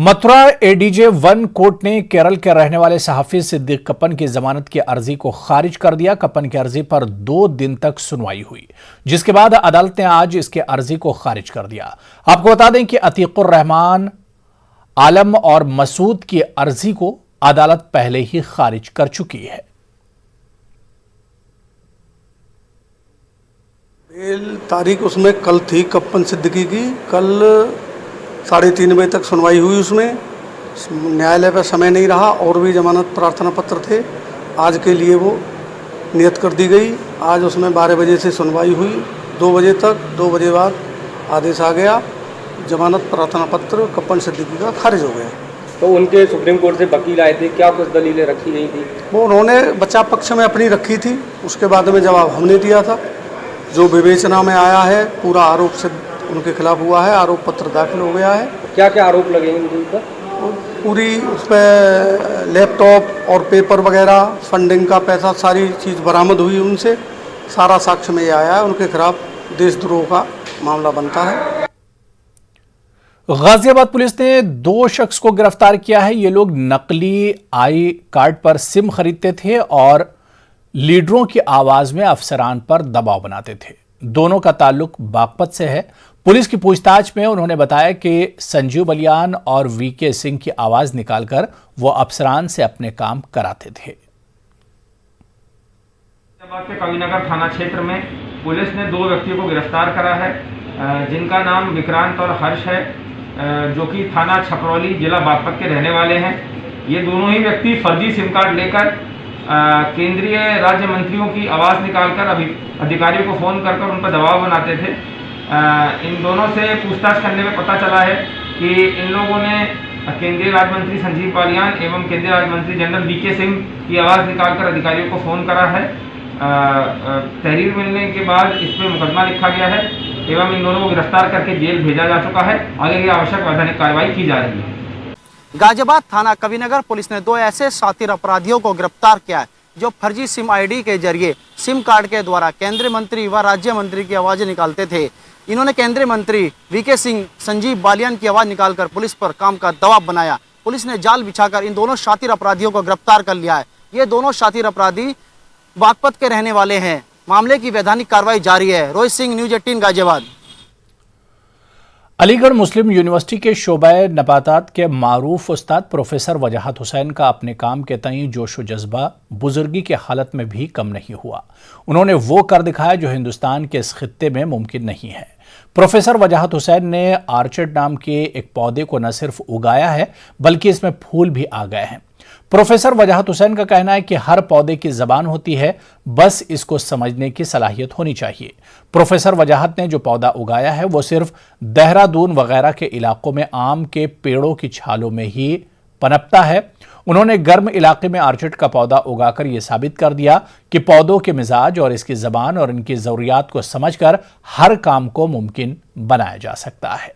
Mathura ADJ 1 court ने केरल के रहने वाले सहाफी सिद्दीक कप्पन की जमानत की अर्जी को खारिज कर दिया। कप्पन की अर्जी पर 2 दिन तक सुनवाई हुई, जिसके बाद अदालत ने आज इसकी अर्जी को खारिज कर दिया। आपको बता दें कि अतीकुर रहमान, आलम और मसूद की अर्जी को अदालत पहले ही खारिज कर चुकी है। बेल तारीख उसमें कल थी कप्पन सिद्दीकी की। कल 3:30 बजे तक सुनवाई हुई। उसमें न्यायालय पर समय नहीं रहा और भी जमानत प्रार्थना पत्र थे। आज के लिए वो नियत कर दी गई। आज उसमें 12 बजे से सुनवाई हुई 2 बजे तक। 2 बजे बाद आदेश आ गया। जमानत प्रार्थना पत्र कप्पन सिद्दीकी का खारिज हो गया। तो उनके सुप्रीम कोर्ट से वकील आए थे, क्या कुछ दलीलें रखी गई थी? वो उन्होंने बचाव पक्ष में अपनी रखी थी। उसके बाद में जवाब हमने दिया था। जो विवेचना में आया है पूरा आरोप से उनके खिलाफ हुआ है। आरोप पत्र दाखिल हो गया है। क्या क्या आरोप लगे उन पर? पूरी उस पर लैपटॉप और पेपर वगैरह, फंडिंग का पैसा, सारी चीज़ बरामद हुई उनसे। सारा साक्ष्य में ये आया है। उनके खिलाफ देशद्रोह का मामला बनता है। गाजियाबाद पुलिस ने 2 शख्स को गिरफ्तार किया है। ये लोग नकली आई कार्ड पर सिम खरीदते थे और लीडरों की आवाज में अफसरान पर दबाव बनाते थे। दोनों का ताल्लुक बागपत से है। पुलिस की पूछताछ में उन्होंने बताया कि संजीव बलियान और वीके सिंह की आवाज निकालकर वो अफसरान से अपने काम कराते थे। गाजियाबाद के कविनगर थाना क्षेत्र में पुलिस ने 2 व्यक्तियों को गिरफ्तार करा है, जिनका नाम विक्रांत और हर्ष है, जो कि थाना छपरौली जिला बागपत के रहने वाले हैं। ये दोनों ही व्यक्ति फर्जी सिम कार्ड लेकर केंद्रीय राज्य मंत्रियों की आवाज़ निकालकर अधिकारियों को फ़ोन कर उन पर दबाव बनाते थे। इन दोनों से पूछताछ करने में पता चला है कि इन लोगों ने केंद्रीय राज्य मंत्री संजीव बालियान एवं केंद्रीय राज्य मंत्री जनरल वीके सिंह की आवाज़ निकालकर अधिकारियों को फ़ोन करा है। तहरीर मिलने के बाद इस पर मुकदमा लिखा गया है एवं इन दोनों को गिरफ्तार करके जेल भेजा जा चुका है। आगे की आवश्यक वैधानिक कार्रवाई की जा रही है। गाजियाबाद थाना कविनगर पुलिस ने 2 ऐसे शातिर अपराधियों को गिरफ्तार किया है जो फर्जी सिम आईडी के जरिए सिम कार्ड के द्वारा केंद्रीय मंत्री व राज्य मंत्री की आवाज़ें निकालते थे। इन्होंने केंद्रीय मंत्री वीके सिंह, संजीव बालियान की आवाज़ निकालकर पुलिस पर काम का दबाव बनाया। पुलिस ने जाल बिछाकर इन दोनों शातिर अपराधियों को गिरफ्तार कर लिया है। ये दोनों शातिर अपराधी बागपत के रहने वाले हैं। मामले की वैधानिक कार्रवाई जारी है। रोहित सिंह, न्यूज़ 18 गाजियाबाद। अलीगढ़ मुस्लिम यूनिवर्सिटी के शोबे नबातात के मारूफ उस्ताद प्रोफेसर वजाहत हुसैन का अपने काम के तई जोश व जज्बा बुजुर्गी की हालत में भी कम नहीं हुआ। उन्होंने वो कर दिखाया जो हिंदुस्तान के इस खित्ते में मुमकिन नहीं है। प्रोफेसर वजाहत हुसैन ने आर्चर्ड नाम के एक पौधे को न सिर्फ उगाया है बल्कि इसमें फूल भी आ गए हैं। प्रोफेसर वजाहत हुसैन का कहना है कि हर पौधे की जबान होती है, बस इसको समझने की सलाहियत होनी चाहिए। प्रोफेसर वजाहत ने जो पौधा उगाया है वो सिर्फ देहरादून वगैरह के इलाकों में आम के पेड़ों की छालों में ही पनपता है। उन्होंने गर्म इलाके में आर्चिड का पौधा उगाकर यह साबित कर दिया कि पौधों के मिजाज और इसकी जबान और इनकी जरूरियात को समझकर हर काम को मुमकिन बनाया जा सकता है।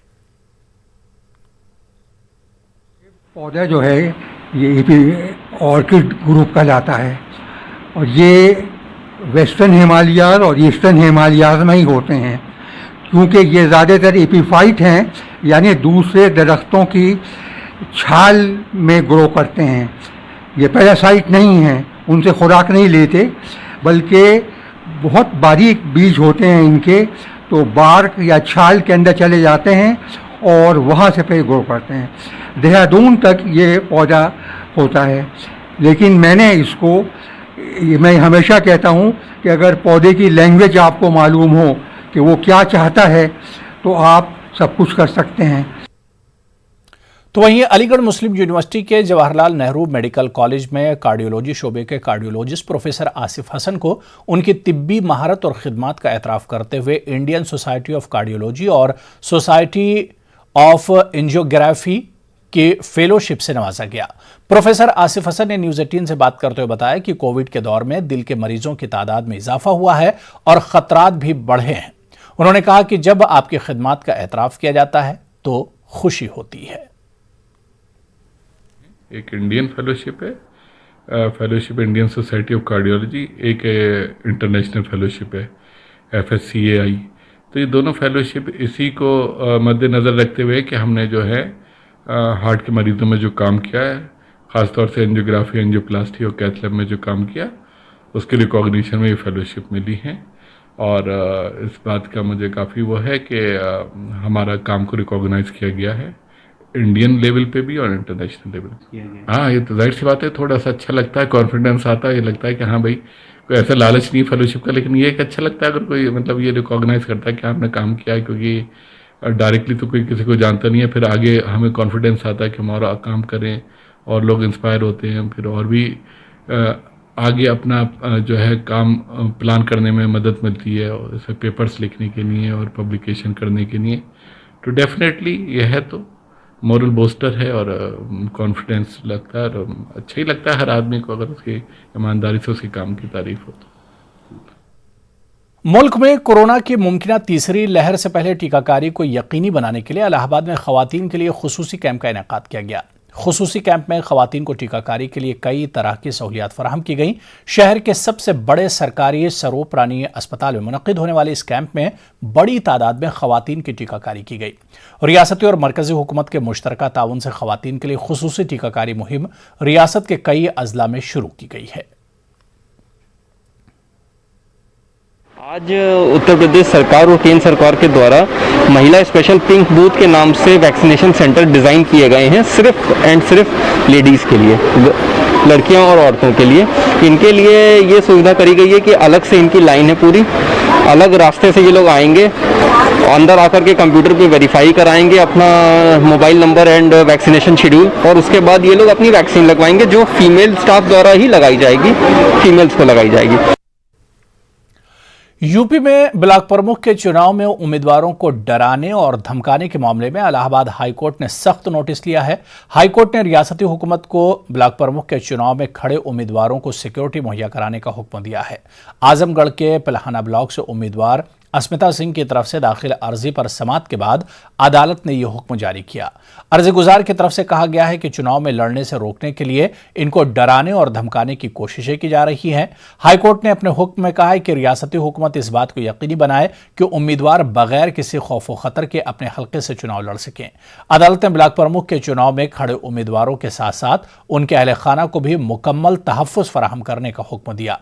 पौधा जो है ये ऑर्किड ग्रुप कहलाता है और ये वेस्टर्न हिमालयाज और ईस्टर्न हिमालयाज में ही होते हैं। क्योंकि ये ज़्यादातर एपीफाइट हैं, यानी दूसरे दरख्तों की छाल में ग्रो करते हैं। ये पैरासाइट नहीं हैं, उनसे खुराक नहीं लेते, बल्कि बहुत बारीक बीज होते हैं इनके, तो बार्क या छाल के अंदर चले जाते हैं और वहाँ से फिर ग्रो करते हैं। देहरादून तक ये पौधा होता है। लेकिन मैं हमेशा कहता हूँ कि अगर पौधे की लैंग्वेज आपको मालूम हो कि वो क्या चाहता है तो आप सब कुछ कर सकते हैं। तो वहीं अलीगढ़ मुस्लिम यूनिवर्सिटी के जवाहरलाल नेहरू मेडिकल कॉलेज में कार्डियोलॉजी शोबे के कार्डियोलॉजिस्ट प्रोफेसर आसिफ हसन को उनकी तिब्बी महारत और खिदमात का एतराफ़ करते हुए इंडियन सोसाइटी ऑफ कार्डियोलॉजी और सोसाइटी ऑफ एंजियोग्राफी की फेलोशिप से नवाजा गया। प्रोफेसर आसिफ हसन ने न्यूज़ 18 से बात करते हुए बताया कि कोविड के दौर में दिल के मरीजों की तादाद में इजाफा हुआ है और खतरात भी बढ़े हैं। उन्होंने कहा कि जब आपकी खिदमात का एतराफ़ किया जाता है तो खुशी होती है। एक इंडियन फेलोशिप है, fellowship Indian society of cardiology, एक इंटरनेशनल फेलोशिप है FSCAI। तो ये दोनों फेलोशिप इसी को मद्देनज़र रखते हुए कि हमने जो है हार्ट के मरीजों में जो काम किया है, ख़ासतौर से एंजियोग्राफी, एंजियोप्लास्टी और कैथ लैब में जो काम किया, उसके रिकॉग्निशन में ये फेलोशिप मिली है। और इस बात का मुझे काफ़ी वो है कि हमारा काम को रिकॉग्नाइज किया गया है इंडियन लेवल पे भी और इंटरनेशनल लेवल पे। हाँ, ये तो जाहिर सी बात है, थोड़ा सा अच्छा लगता है, कॉन्फिडेंस आता है, ये लगता है कि हाँ भाई कोई ऐसा लालच नहीं फेलोशिप का, लेकिन ये एक अच्छा लगता है अगर कोई मतलब ये रिकॉग्नाइज करता है कि आपने काम किया है, क्योंकि डायरेक्टली तो कोई किसी को जानता नहीं है। फिर आगे हमें कॉन्फिडेंस आता है कि हमारा काम करें और लोग इंस्पायर होते हैं, फिर और भी आगे अपना जो है काम प्लान करने में मदद मिलती है, और जैसे पेपर्स लिखने के लिए और पब्लिकेशन करने के लिए। तो डेफिनेटली यह है तो मॉरल बूस्टर है और कॉन्फिडेंस लगता है, और अच्छा ही लगता है हर आदमी को अगर उसकी ईमानदारी से उसके काम की तारीफ हो तो। मुल्क में कोरोना की मुमकिन तीसरी लहर से पहले टीकाकारी को यकीनी बनाने के लिए इलाहाबाद में खवातीन के लिए खुसूसी कैंप का इनेकाद किया गया। खुसूसी कैंप में खवातीन को टीकाकारी के लिए कई तरह की सहूलियात फराहम की गई। शहर के सबसे बड़े सरकारी सरोपरानी अस्पताल में मुनक्किद होने वाले इस कैंप में बड़ी तादाद में खवातीन की टीकाकारी की गई। रियासती और मरकजी हुकूमत के मुश्तरका ताउन से खवातीन के लिए खुसूसी टीकाकारी मुहिम रियासत के कई अजला में शुरू की गई है। आज उत्तर प्रदेश सरकार और केंद्र सरकार के द्वारा महिला स्पेशल पिंक बूथ के नाम से वैक्सीनेशन सेंटर डिज़ाइन किए गए हैं, सिर्फ एंड सिर्फ लेडीज़ के लिए, लड़कियों और औरतों के लिए। इनके लिए ये सुविधा करी गई है कि अलग से इनकी लाइन है पूरी, अलग रास्ते से ये लोग आएंगे, अंदर आकर के कंप्यूटर पे वेरीफाई कराएंगे अपना mobile number and vaccination schedule, और उसके बाद ये लोग अपनी वैक्सीन लगवाएंगे, जो फीमेल स्टाफ द्वारा ही लगाई जाएगी, फीमेल्स को लगाई जाएगी। यूपी में ब्लॉक प्रमुख के चुनाव में उम्मीदवारों को डराने और धमकाने के मामले में इलाहाबाद हाईकोर्ट ने सख्त नोटिस लिया है। हाईकोर्ट ने रियासती हुकूमत को ब्लॉक प्रमुख के चुनाव में खड़े उम्मीदवारों को सिक्योरिटी मुहैया कराने का हुक्म दिया है। आजमगढ़ के पलहाना ब्लॉक से उम्मीदवार अस्मिता सिंह की तरफ से दाखिल अर्जी पर समाअत के बाद अदालत ने यह हुक्म जारी किया। अर्जी गुजार की तरफ से कहा गया है कि चुनाव में लड़ने से रोकने के लिए इनको डराने और धमकाने की कोशिशें की जा रही हैं। हाईकोर्ट ने अपने हुक्म में कहा है कि रियासती हुकूमत इस बात को यकीनी बनाए कि उम्मीदवार बगैर किसी खौफ व खतर के अपने हल्के से चुनाव लड़ सकें। अदालत ने ब्लॉक प्रमुख के चुनाव में खड़े उम्मीदवारों के साथ साथ उनके अहले खाना को भी मुकम्मल तहफ़्फ़ुज़ फराहम करने का हुक्म दिया।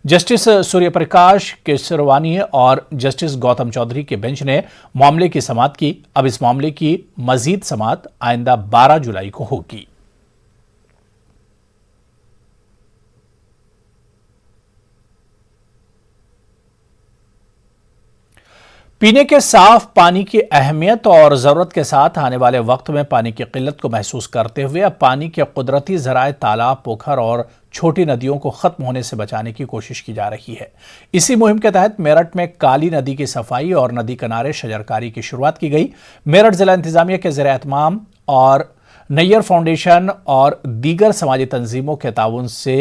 जस्टिस सूर्य प्रकाश केसरवानी और जस्टिस गौतम चौधरी के बेंच ने मामले की समाअत की। अब इस मामले की मजीद समाअत आइंदा 12 जुलाई को होगी। पीने के साफ पानी की अहमियत और ज़रूरत के साथ आने वाले वक्त में पानी की किल्लत को महसूस करते हुए अब पानी के कुदरती ज़राए तालाब, पोखर और छोटी नदियों को ख़त्म होने से बचाने की कोशिश की जा रही है। इसी मुहिम के तहत मेरठ में काली नदी की सफाई और नदी किनारे शजरकारी की शुरुआत की गई। मेरठ जिला इंतजामिया के ज़ेर-ए-एहतमाम और नैयर फाउंडेशन और दीगर समाजी तंजीमों के ताउन से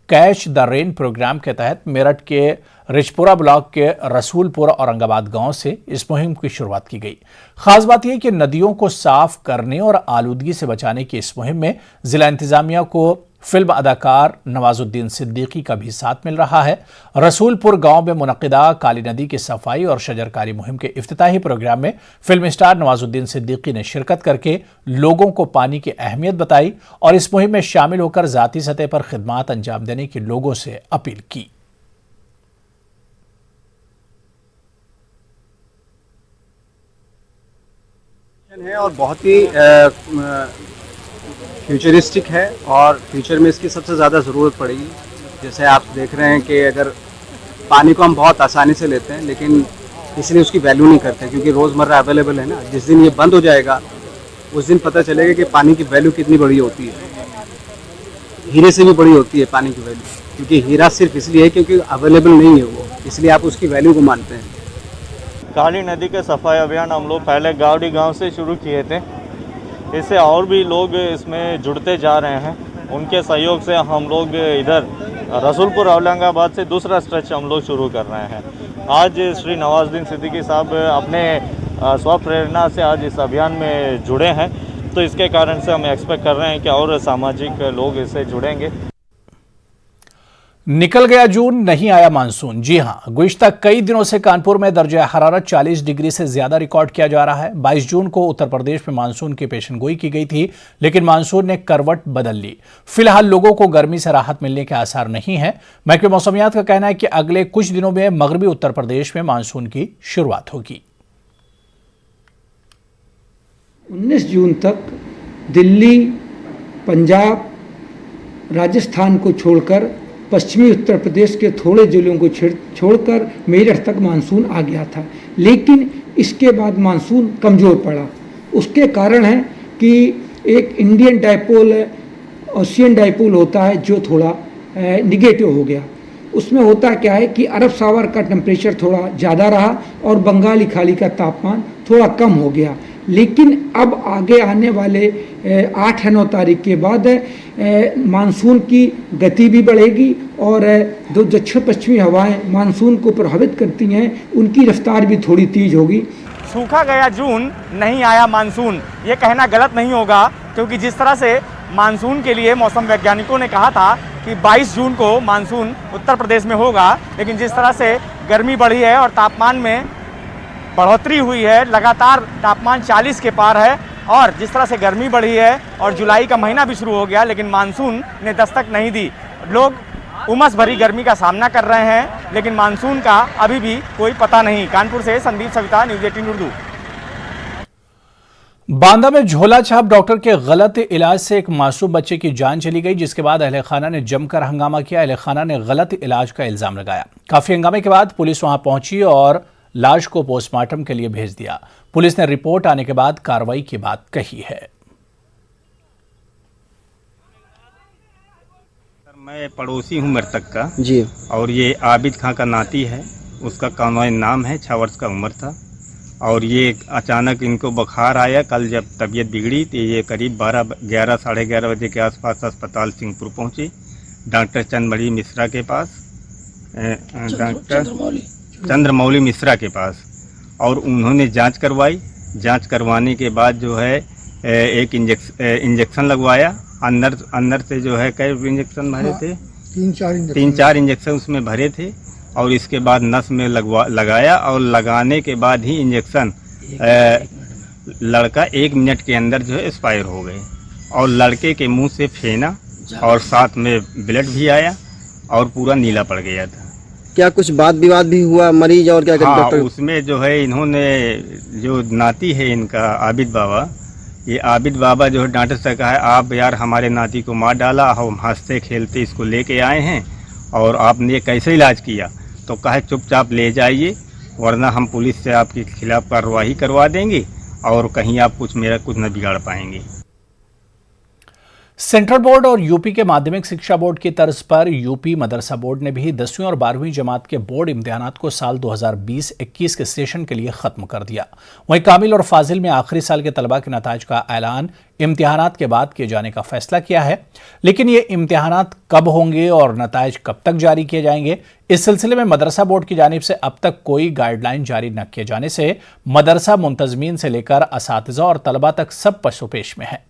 कैच द रेन प्रोग्राम के तहत मेरठ के रिचपुरा ब्लॉक के रसूलपुर औरंगाबाद गांव से इस मुहिम की शुरुआत की गई। खास बात यह कि नदियों को साफ करने और आलूदगी से बचाने की इस मुहिम में जिला इंतजामिया को फिल्म अदाकार नवाजुद्दीन सिद्दीकी का भी साथ मिल रहा है। रसूलपुर गांव में मुनक्किदा काली नदी की सफाई और शजरकारी मुहिम के इफ्तिताही प्रोग्राम में फिल्म स्टार नवाजुद्दीन सिद्दीकी ने शिरकत करके लोगों को पानी की अहमियत बताई और इस मुहिम में शामिल होकर जाती सतह पर खिदमात अंजाम देने की लोगों से अपील की। है और बहुत ही फ्यूचरिस्टिक है और फ्यूचर में इसकी सबसे ज़्यादा ज़रूरत पड़ेगी। जैसे आप देख रहे हैं कि अगर पानी को हम बहुत आसानी से लेते हैं लेकिन इसलिए उसकी वैल्यू नहीं करते क्योंकि रोज़मर्रा अवेलेबल है ना। जिस दिन ये बंद हो जाएगा उस दिन पता चलेगा कि पानी की वैल्यू कितनी बड़ी होती है। हीरे से भी बड़ी होती है पानी की वैल्यू, क्योंकि हीरा सिर्फ इसलिए है क्योंकि अवेलेबल नहीं है वो, इसलिए आप उसकी वैल्यू को मानते हैं। काली नदी के सफाई अभियान हम लोग पहले गाँव से शुरू किए थे। इससे और भी लोग इसमें जुड़ते जा रहे हैं। उनके सहयोग से हम लोग इधर रसूलपुर औरंगाबाद से दूसरा स्ट्रेच हम लोग शुरू कर रहे हैं। आज श्री नवाजुद्दीन सिद्दीकी साहब अपने स्वप्रेरणा से आज इस अभियान में जुड़े हैं, तो इसके कारण से हम एक्सपेक्ट कर रहे हैं कि और सामाजिक लोग इससे जुड़ेंगे। निकल गया जून, नहीं आया मानसून। जी हां, गुज़िश्ता कई दिनों से कानपुर में दर्जा हरारत 40 डिग्री से ज्यादा रिकॉर्ड किया जा रहा है। 22 जून को उत्तर प्रदेश में मानसून की पेशेनगोई की गई थी, लेकिन मानसून ने करवट बदल ली। फिलहाल लोगों को गर्मी से राहत मिलने के आसार नहीं है। महकमे मौसमियात का कहना है कि अगले कुछ दिनों में मगरबी उत्तर प्रदेश में मानसून की शुरुआत होगी। 19 जून तक दिल्ली, पंजाब, राजस्थान को छोड़कर पश्चिमी उत्तर प्रदेश के थोड़े जिलों को छोड़कर मेरठ तक मानसून आ गया था, लेकिन इसके बाद मानसून कमज़ोर पड़ा। उसके कारण है कि एक इंडियन डाइपोल ओशियन डाइपोल होता है जो थोड़ा निगेटिव हो गया। उसमें होता क्या है कि अरब सागर का टेम्परेचर थोड़ा ज़्यादा रहा और बंगाली खाड़ी का तापमान थोड़ा कम हो गया। लेकिन अब आगे आने वाले 8 या 9 तारीख के बाद मानसून की गति भी बढ़ेगी और जो दक्षिण पश्चिमी हवाएं मानसून को प्रभावित करती हैं उनकी रफ्तार भी थोड़ी तेज होगी। सूखा गया जून, नहीं आया मानसून, ये कहना गलत नहीं होगा, क्योंकि जिस तरह से मानसून के लिए मौसम वैज्ञानिकों ने कहा था कि 22 जून को मानसून उत्तर प्रदेश में होगा, लेकिन जिस तरह से गर्मी बढ़ी है और तापमान में बढ़ोतरी हुई है, लगातार तापमान 40 के पार है, और जिस तरह से गर्मी बढ़ी है और जुलाई का महीना भी शुरू हो गया, लेकिन मानसून ने दस्तक नहीं दी। लोग उमस भरी गर्मी का सामना कर रहे हैं, लेकिन मानसून का अभी भी कोई पता नहीं। कानपुर से संदीप सविता, न्यूज़ 18 उर्दू। बांदा में झोला छाप डॉक्टर के गलत इलाज से एक मासूम बच्चे की जान चली गई, जिसके बाद अहले खाना ने जमकर हंगामा किया। अहले खाना ने गलत इलाज का इल्जाम लगाया। काफी हंगामे के बाद पुलिस वहां पहुंची और लाश को पोस्टमार्टम के लिए भेज दिया। पुलिस ने रिपोर्ट आने के बाद कार्रवाई की बात कही है। मैं पड़ोसी हूं मृतक का जी, और ये आबिद खां का नाती है। उसका कानूनी नाम है, 6 वर्ष का उम्र था, और ये अचानक इनको बुखार आया। कल जब तबीयत बिगड़ी तो ये करीब 11 साढ़े 11 बजे के आसपास अस्पताल सिंहपुर पहुंचे, डॉक्टर चंद्रमौली मिश्रा के पास, डॉक्टर चंद्रमौली मिश्रा के पास, और उन्होंने जांच करवाई। जांच करवाने के बाद जो है एक इंजेक्शन लगवाया। अंदर से जो है कई इंजेक्शन भरे थे, 3-4 इंजेक्शन उसमें भरे थे, और इसके बाद नस में लगाया, और लगाने के बाद ही इंजेक्शन लड़का 1 मिनट के अंदर जो है एक्सपायर हो गए, और लड़के के मुंह से फेना और साथ में ब्लड भी आया और पूरा नीला पड़ गया था। क्या कुछ वाद विवाद भी हुआ मरीज और क्या? हाँ, उसमें जो है इन्होंने, जो नाती है इनका आबिद बाबा, ये आबिद बाबा जो है डॉक्टर से कहा है, आप यार हमारे नाती को मार डाला, हम हंसते खेलते इसको लेके आए हैं और आपने ये कैसे इलाज किया? तो कहा चुपचाप ले जाइए, वरना हम पुलिस से आपके खिलाफ कार्रवाई करवा देंगे और कहीं आप मेरा कुछ न बिगाड़ पाएंगे। सेंट्रल बोर्ड और यूपी के माध्यमिक शिक्षा बोर्ड की तर्ज पर यूपी मदरसा बोर्ड ने भी 10वीं और 12वीं जमात के बोर्ड इम्तिहानात को साल 2020-21 के सेशन के लिए खत्म कर दिया। वहीं कामिल और फाजिल में आखिरी साल के तलबा के नताइज का ऐलान इम्तिहानात के बाद किए जाने का फैसला किया है, लेकिन ये इम्तिहानात कब होंगे और नताइज कब तक जारी किए जाएंगे, इस सिलसिले में मदरसा बोर्ड की जानिब से अब तक कोई गाइडलाइन जारी न किए जाने से मदरसा मुंतजमीन से लेकर असातिज़ा और तलबा तक सब पशोपेश में है।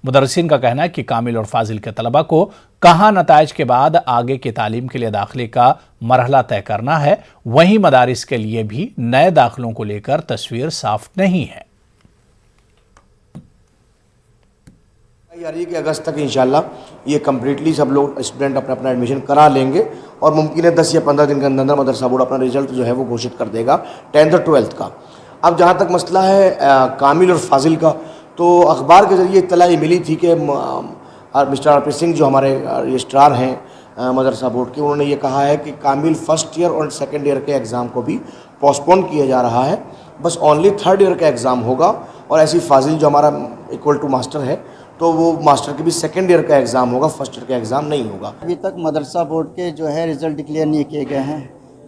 मुदर्रिसीन का कहना है कि कामिल और फाजिल के तलबा को कहाँ नताइज के बाद आगे की तालीम के लिए दाखिले का मरहला तय करना है, वहीं मदारिस के लिए भी नए दाखिलों को लेकर तस्वीर साफ नहीं है। कि अगस्त तक इंशाल्लाह ये कम्प्लीटली सब लोग स्टूडेंट अपना अपना एडमिशन करा लेंगे, और मुमकिन है 10 या 15 दिन के अंदर मदरसा बोर्ड अपना रिजल्ट जो है वो घोषित कर देगा 10th और 12th का। अब जहाँ तक मसला है कामिल और फाजिल का, तो अखबार के ज़रिए इत्तला ये मिली थी कि मिस्टर आर पी सिंह जो हमारे रजिस्ट्रार हैं मदरसा बोर्ड के, उन्होंने ये कहा है कि कामिल फर्स्ट ईयर और सेकंड ईयर के एग्ज़ाम को भी पोस्टपोन किया जा रहा है, बस ओनली थर्ड ईयर का एग्ज़ाम होगा। और ऐसी फाजिल जो हमारा इक्वल टू मास्टर है, तो वो मास्टर के भी सेकंड ईयर का एग्ज़ाम होगा, फर्स्ट ईयर का एग्ज़ाम नहीं होगा। अभी तक मदरसा बोर्ड के जो है रिज़ल्ट डिक्लेयर नहीं किए गए हैं।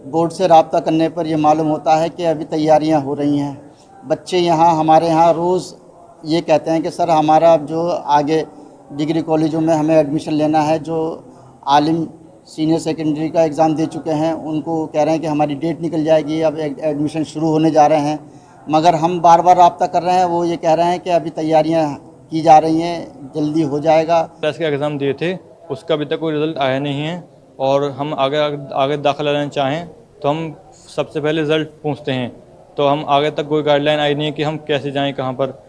बोर्ड से रब्ता करने पर यह मालूम होता है कि अभी तैयारियां हो रही हैं। बच्चे यहाँ हमारे यहाँ रोज़ ये कहते हैं कि सर हमारा जो आगे डिग्री कॉलेजों में हमें एडमिशन लेना है, जो आलिम सीनियर सेकेंडरी का एग्ज़ाम दे चुके हैं उनको कह रहे हैं कि हमारी डेट निकल जाएगी, अब एडमिशन शुरू होने जा रहे हैं, मगर हम बार बार रब्ता कर रहे हैं, वो ये कह रहे हैं कि अभी तैयारियां की जा रही हैं, जल्दी हो जाएगा। टेस्ट का एग्ज़ाम दिए थे, उसका अभी तक कोई रिज़ल्ट आया नहीं है, और हम आगे दाखिला लेना चाहें तो हम सबसे पहले रिज़ल्ट पूछते हैं। तो हम आगे तक कोई गाइडलाइन आई नहीं है कि हम कैसे जाएं, कहां पर।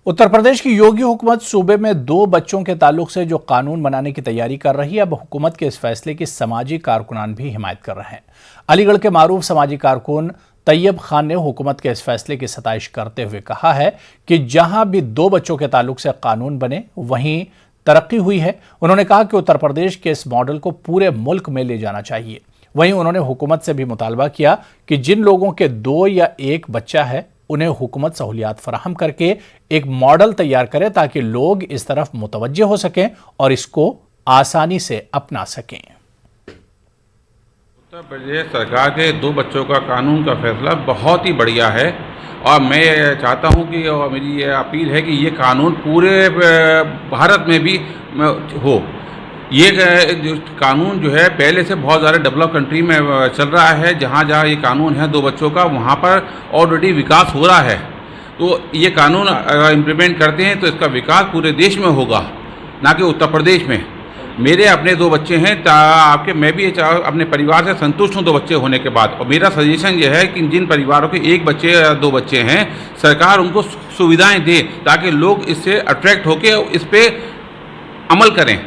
उत्तर प्रदेश की योगी हुकूमत सूबे में 2 बच्चों के ताल्लुक से जो कानून बनाने की तैयारी कर रही है, अब हुकूमत के इस फैसले की समाजी कारकुनान भी हिमायत कर रहे हैं। अलीगढ़ के मारूफ समाजी कारकुन तैयब खान ने हुकूमत के इस फैसले की सताइश करते हुए कहा है कि जहां भी 2 बच्चों के ताल्लुक से कानून बने वहीं तरक्की हुई है। उन्होंने कहा कि उत्तर प्रदेश के इस मॉडल को पूरे मुल्क में ले जाना चाहिए। वहीं उन्होंने हुकूमत से भी मुतालबा किया कि जिन लोगों के 2 या 1 बच्चा है उन्हें हुकूमत सहूलियात फराहम करके एक मॉडल तैयार करे ताकि लोग इस तरफ मुतवज्जे हो सकें और इसको आसानी से अपना सकें। उत्तर प्रदेश सरकार के 2 बच्चों का कानून का फैसला बहुत ही बढ़िया है और मैं चाहता हूं कि और मेरी ये अपील है कि ये कानून पूरे भारत में भी हो। ये जो कानून जो है पहले से बहुत ज़्यादा डेवलप कंट्री में चल रहा है, जहाँ जहाँ ये कानून है 2 बच्चों का वहाँ पर ऑलरेडी विकास हो रहा है। तो ये कानून अगर इम्प्लीमेंट करते हैं तो इसका विकास पूरे देश में होगा, ना कि उत्तर प्रदेश में। मेरे अपने 2 बच्चे हैं, मैं भी अपने परिवार से संतुष्ट हूँ 2 बच्चे होने के बाद। और मेरा सजेशन ये है कि जिन परिवारों के 1 बच्चे या 2 बच्चे हैं, सरकार उनको सुविधाएं दे ताकि लोग इससे अट्रैक्ट होकर इस पर अमल करें।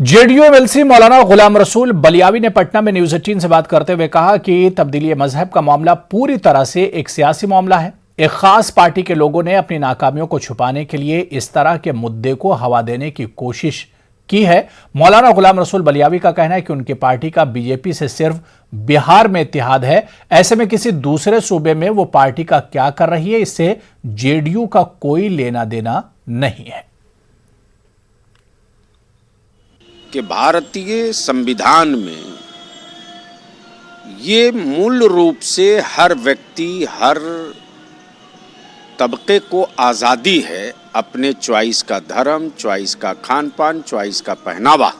जेडीयू एमएलसी मौलाना गुलाम रसूल बलियावी ने पटना में न्यूज़ 18 से बात करते हुए कहा कि तब्दीली मजहब का मामला पूरी तरह से एक सियासी मामला है। एक खास पार्टी के लोगों ने अपनी नाकामियों को छुपाने के लिए इस तरह के मुद्दे को हवा देने की कोशिश की है। मौलाना गुलाम रसूल बलियावी का कहना है कि उनकी पार्टी का बीजेपी से सिर्फ बिहार में इत्तेहाद है। ऐसे में किसी दूसरे सूबे में वो पार्टी का क्या कर रही है, इससे जेडीयू का कोई लेना देना नहीं है। कि भारतीय संविधान में ये मूल रूप से हर व्यक्ति, हर तबके को आज़ादी है अपने चॉइस का धर्म, चॉइस का खान पान, चॉइस का पहनावा।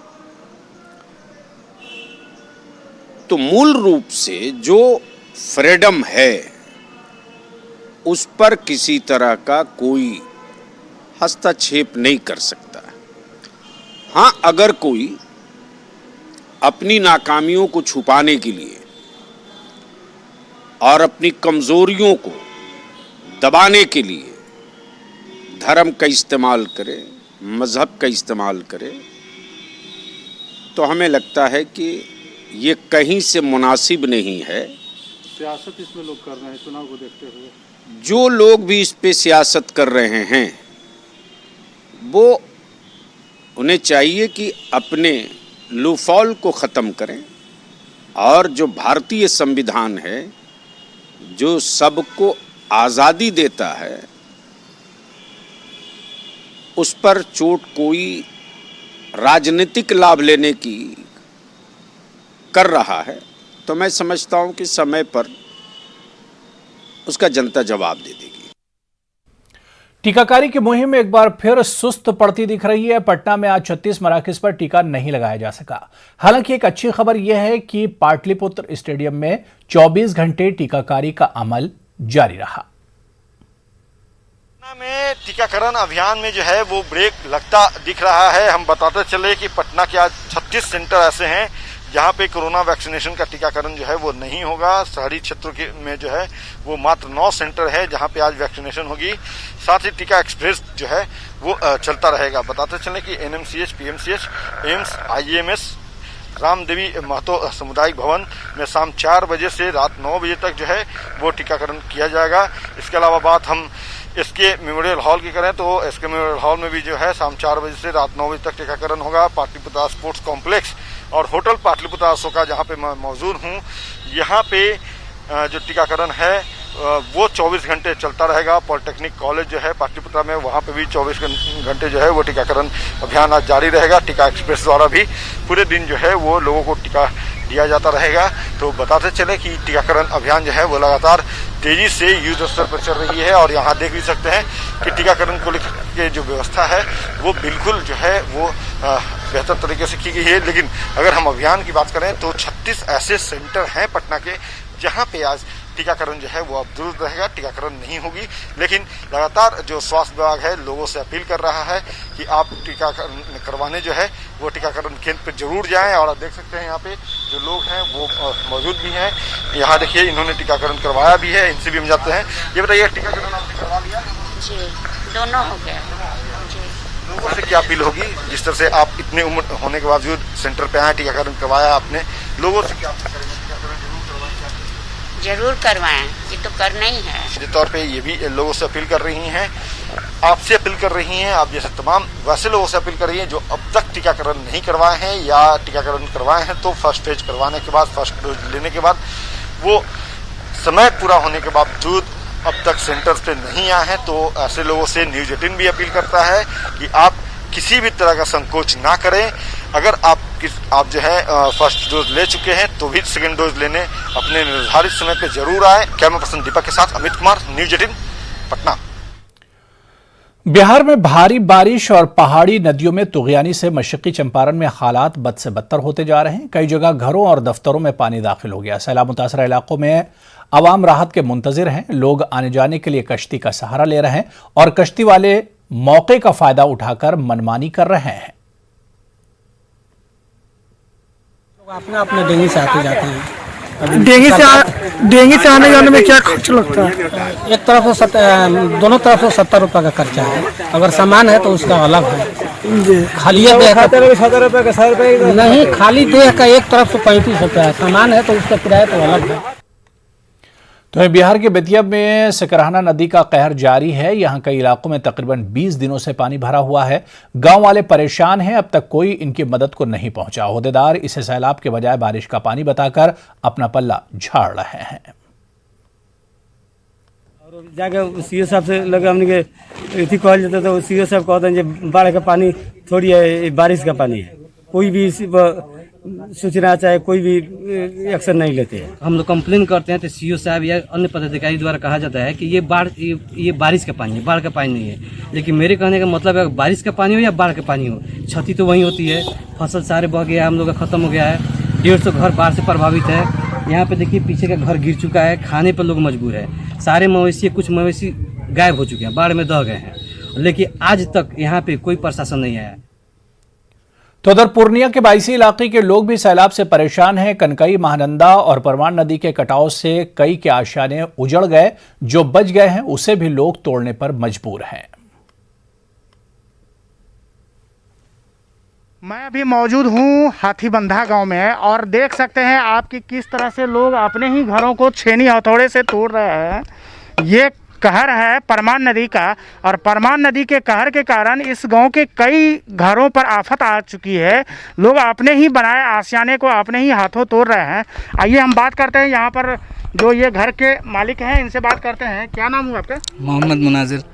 तो मूल रूप से जो फ्रीडम है उस पर किसी तरह का कोई हस्तक्षेप नहीं कर सकता। हाँ, अगर कोई अपनी नाकामियों को छुपाने के लिए और अपनी कमजोरियों को दबाने के लिए धर्म का इस्तेमाल करे, मजहब का इस्तेमाल करे, तो हमें लगता है कि ये कहीं से मुनासिब नहीं है। सियासत इसमें लोग कर रहे हैं चुनाव को देखते हुए। जो लोग भी इस पे सियासत कर रहे हैं वो उन्हें चाहिए कि अपने लूफॉल को ख़त्म करें और जो भारतीय संविधान है, जो सबको आज़ादी देता है, उस पर चोट कोई राजनीतिक लाभ लेने की कर रहा है, तो मैं समझता हूं कि समय पर उसका जनता जवाब दे देगी। टीकाकारी की मुहिम में एक बार फिर सुस्त पड़ती दिख रही है। पटना में आज 36 मराकज़ पर टीका नहीं लगाया जा सका। हालांकि एक अच्छी खबर यह है कि पाटलिपुत्र स्टेडियम में 24 घंटे टीकाकारी का अमल जारी रहा। पटना में टीकाकरण अभियान में जो है वो ब्रेक लगता दिख रहा है। हम बताते चले कि पटना के आज 36 सेंटर ऐसे हैं जहाँ पे कोरोना वैक्सीनेशन का टीकाकरण जो है वो नहीं होगा। शहरी क्षेत्रों के में जो है वो मात्र 9 सेंटर है जहाँ पे आज वैक्सीनेशन होगी। साथ ही टीका एक्सप्रेस जो है वो चलता रहेगा। बताते चले कि NMCH, PMCH, AIIMS, IMS, Ramdevi Mahato सामुदायिक भवन में शाम 4 बजे से रात 9 बजे तक जो है वो टीकाकरण किया जाएगा। इसके अलावा बात हम इसके मेमोरियल हॉल की करें तो इसके मेमोरियल हॉल में भी जो है शाम 4 बजे से रात 9 बजे तक टीकाकरण होगा। पाटलिपुत्र स्पोर्ट्स कॉम्प्लेक्स और होटल पाटलिपुत्र अशोका जहाँ पे मैं मौजूद हूँ, यहाँ पे जो टीकाकरण है वो 24 घंटे चलता रहेगा। पॉलिटेक्निक कॉलेज जो है पाटलिपुत्र में, वहाँ पे भी 24 घंटे जो है वो टीकाकरण अभियान आज जारी रहेगा। टीका एक्सप्रेस द्वारा भी पूरे दिन जो है वो लोगों को टीका दिया जाता रहेगा। तो बताते चले कि टीकाकरण अभियान जो है वो लगातार तेजी से युद्ध स्तर पर चल रही है और यहाँ देख भी सकते हैं कि टीकाकरण को लेकर जो व्यवस्था है वो बिल्कुल जो है वो बेहतर तरीके से की गई है। लेकिन अगर हम अभियान की बात करें तो 36 ऐसे सेंटर हैं पटना के जहाँ पे आज टीकाकरण जो है वो अब दूर रहेगा, टीकाकरण नहीं होगी। लेकिन लगातार जो स्वास्थ्य विभाग है लोगों से अपील कर रहा है कि आप टीकाकरण करवाने जो है वो टीकाकरण केंद्र पर जरूर जाएं। और आप देख सकते हैं यहाँ पे जो लोग हैं वो मौजूद भी हैं। यहाँ देखिए इन्होंने टीकाकरण करवाया भी है, इनसे भी हम जाते हैं। ये बताइए टीकाकरण आपने करवा लिया? जी, दोनों हो गया। लोगों से क्या अपील होगी, जिस तरह से आप इतने उम्र होने के बावजूद सेंटर पे आए, टीकाकरण करवाया आपने, लोगों से क्या अपील करेंगे? टीकाकरण जरूर करवाएं, ये तो करना ही है। निश्चित तौर पे ये भी लोगों से अपील कर रही हैं, आपसे अपील कर रही हैं, आप जैसे तमाम वैसे लोगों से अपील कर रही हैं जो अब तक टीकाकरण नहीं करवाए हैं या टीकाकरण करवाए हैं तो फर्स्ट फेज करवाने के बाद, फर्स्ट डोज लेने के बाद वो समय पूरा होने के बावजूद अब तक सेंटर्स पे नहीं आए हैं, तो ऐसे लोगों से न्यूज़ 18 भी अपील करता है कि आप किसी भी तरह का संकोच ना करें। अगर आप जो है फर्स्ट डोज ले चुके हैं तो भी सेकंड डोज लेने अपने निर्धारित समय पे जरूर आए। कैमरा पर्सन दीपक के साथ अमित कुमार, न्यूज़ 18 पटना। बिहार में भारी बारिश और पहाड़ी नदियों में तुगयानी से मशरकी चंपारण में हालात बद से बदतर होते जा रहे हैं। कई जगह घरों और दफ्तरों में पानी दाखिल हो गया। सैलाब मुतासरा इलाकों में आवाम राहत के मुंतजिर हैं। लोग आने जाने के लिए कश्ती का सहारा ले रहे हैं और कश्ती वाले मौके का फायदा उठाकर मनमानी कर रहे हैं। अपने अपने डेंगी से आते जाते हैं। डेंगी से आने जाने में क्या खर्च लगता है? एक तरफ से दोनों तरफ से 70 रुपये का खर्चा है। अगर सामान है तो उसका अलग है। खाली देह का 70 रुपये का 100 रुपये नहीं, खाली देह का एक तरफ से 35 रुपये है, सामान है तो उसका किराया तो अलग है। तो बिहार के बेतिया में सकरहाना नदी का कहर जारी है। यहां कई इलाकों में तकरीबन 20 दिनों से पानी भरा हुआ है। गांव वाले परेशान हैं, अब तक कोई इनकी मदद को नहीं पहुंचा। ओहदेदार इसे सैलाब के बजाय बारिश का पानी बताकर अपना पल्ला झाड़ रहे हैं। और जाके सीओ साहब से लगे हमने के इसी कहल जाता तो सीओ साहब कहते हैं बाढ़ का पानी थोड़ी है, बारिश का पानी है। कोई भी सूचना चाहे कोई भी एक्शन नहीं लेते हैं। हम लोग कंप्लेन करते हैं तो सीओ साहब या अन्य पदाधिकारी द्वारा कहा जाता है कि ये बारिश का पानी है, बाढ़ का पानी नहीं है। लेकिन मेरे कहने का मतलब है बारिश का पानी हो या बाढ़ का पानी हो, क्षति तो वही होती है। फसल सारे बह गया, हम लोग का खत्म हो गया है। 150 घर बाढ़ से प्रभावित है। यहाँ पे देखिए पीछे का घर गिर चुका है, खाने पर लोग मजबूर है। सारे मवेशी, कुछ मवेशी गायब हो चुके हैं, बाढ़ में दह गए हैं। लेकिन आज तक यहाँ पे कोई प्रशासन नहीं आया। तो उधर पूर्णिया के बाइसी इलाके के लोग भी सैलाब से परेशान हैं। कनकई, महानंदा और परमान नदी के कटाव से कई के आशियाने उजड़ गए। जो बच गए हैं उसे भी लोग तोड़ने पर मजबूर हैं। मैं अभी मौजूद हूँ हाथीबंधा गांव में और देख सकते हैं आप कि किस तरह से लोग अपने ही घरों को छेनी हथौड़े से तोड़ रहे हैं। ये कहर है परमान नदी का और परमान नदी के कहर के कारण इस गांव के कई घरों पर आफत आ चुकी है। लोग अपने ही बनाए आशियाने को अपने ही हाथों तोड़ रहे हैं। आइए हम बात करते हैं यहाँ पर जो ये घर के मालिक हैं, इनसे बात करते हैं। क्या नाम हुआ आपका? मोहम्मद मुनाजिर।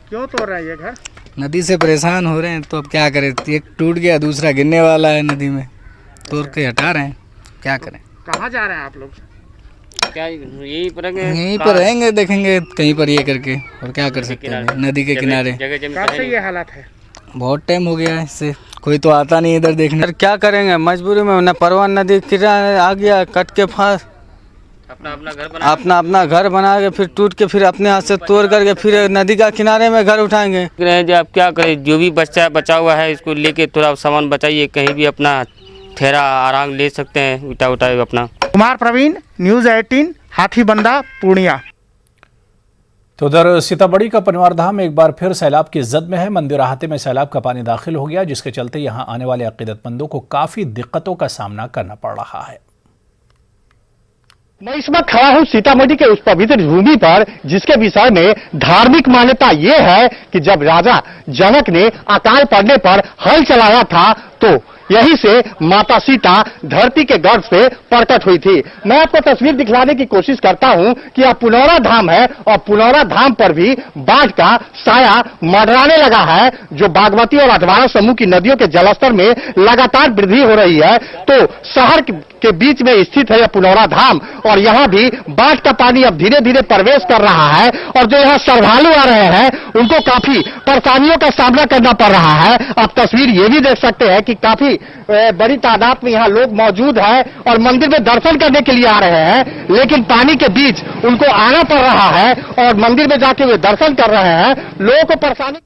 क्यों तोड़ रहे हैं ये घर? नदी से परेशान हो रहे हैं तो अब क्या करें, एक टूट गया दूसरा गिरने वाला है नदी में, तोड़ के हटा रहे हैं, क्या करें। कहाँ जा रहे हैं आप लोग? क्या यहीं पर रहेंगे, देखेंगे कहीं पर ये करके, और क्या कर सकते हैं। नदी के किनारे कब से ये हालत है? बहुत टाइम हो गया है, इससे कोई तो आता नहीं इधर देखने। क्या करेंगे, मजबूरी में न परवान नदी किनारे आ गया, कट के फांस अपना घर बना के फिर टूट के फिर अपने हाथ से तोड़ करके फिर नदी का किनारे में घर उठाएंगे। जो आप क्या करें, जो भी बचा हुआ है इसको लेके थोड़ा सामान बचाइए, कहीं भी अपना ठहरा आराम ले सकते हैं, उठा अपना। कुमार प्रवीण, न्यूज़ 18, हाथीबंधा, पूर्णिया। तो उधर सीतामढ़ी का पनवार धाम एक बार फिर सैलाब की जद में है। मंदिर अहाते में सैलाब का पानी दाखिल हो गया, जिसके चलते यहां आने वाले अकीदतमंदों को काफी दिक्कतों का सामना करना पड़ रहा है। मैं इस वक्त खड़ा हूं सीतामढ़ी के उस पवित्र भूमि पर जिसके विषय में धार्मिक मान्यता ये है कि जब राजा जनक ने अकाल पड़ने पर हल चलाया था तो यहीं से माता सीता धरती के गर्भ से प्रकट हुई थी। मैं आपको तस्वीर दिखलाने की कोशिश करता हूं कि यह पुनौरा धाम है और पुनौरा धाम पर भी बाढ़ का साया मंडराने लगा है। जो बागमती और अधवारा समूह की नदियों के जलस्तर में लगातार वृद्धि हो रही है तो शहर के बीच में स्थित है यह पुनौरा धाम, और यहाँ भी बाढ़ का पानी अब धीरे धीरे प्रवेश कर रहा है और जो यहाँ श्रद्धालु आ रहे हैं उनको काफी परेशानियों का सामना करना पड़ रहा है। आप तस्वीर ये भी देख सकते हैं कि काफी बड़ी तादाद में यहाँ लोग मौजूद हैं और मंदिर में दर्शन करने के लिए आ रहे हैं, लेकिन पानी के बीच उनको आना पड़ रहा है और मंदिर में जाके वे दर्शन कर रहे हैं। लोगों को परेशानी।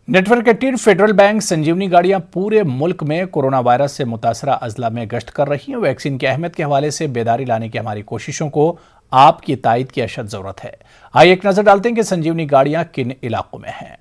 नेटवर्क 18 फेडरल बैंक संजीवनी गाड़ियां पूरे मुल्क में कोरोना वायरस से मुतासरा अजला में गश्त कर रही हैं। वैक्सीन की अहमियत के हवाले से बेदारी लाने की हमारी कोशिशों को आपकी तायद की अशद जरूरत है। आइए एक नजर डालते हैं कि संजीवनी गाड़ियां किन इलाकों में हैं।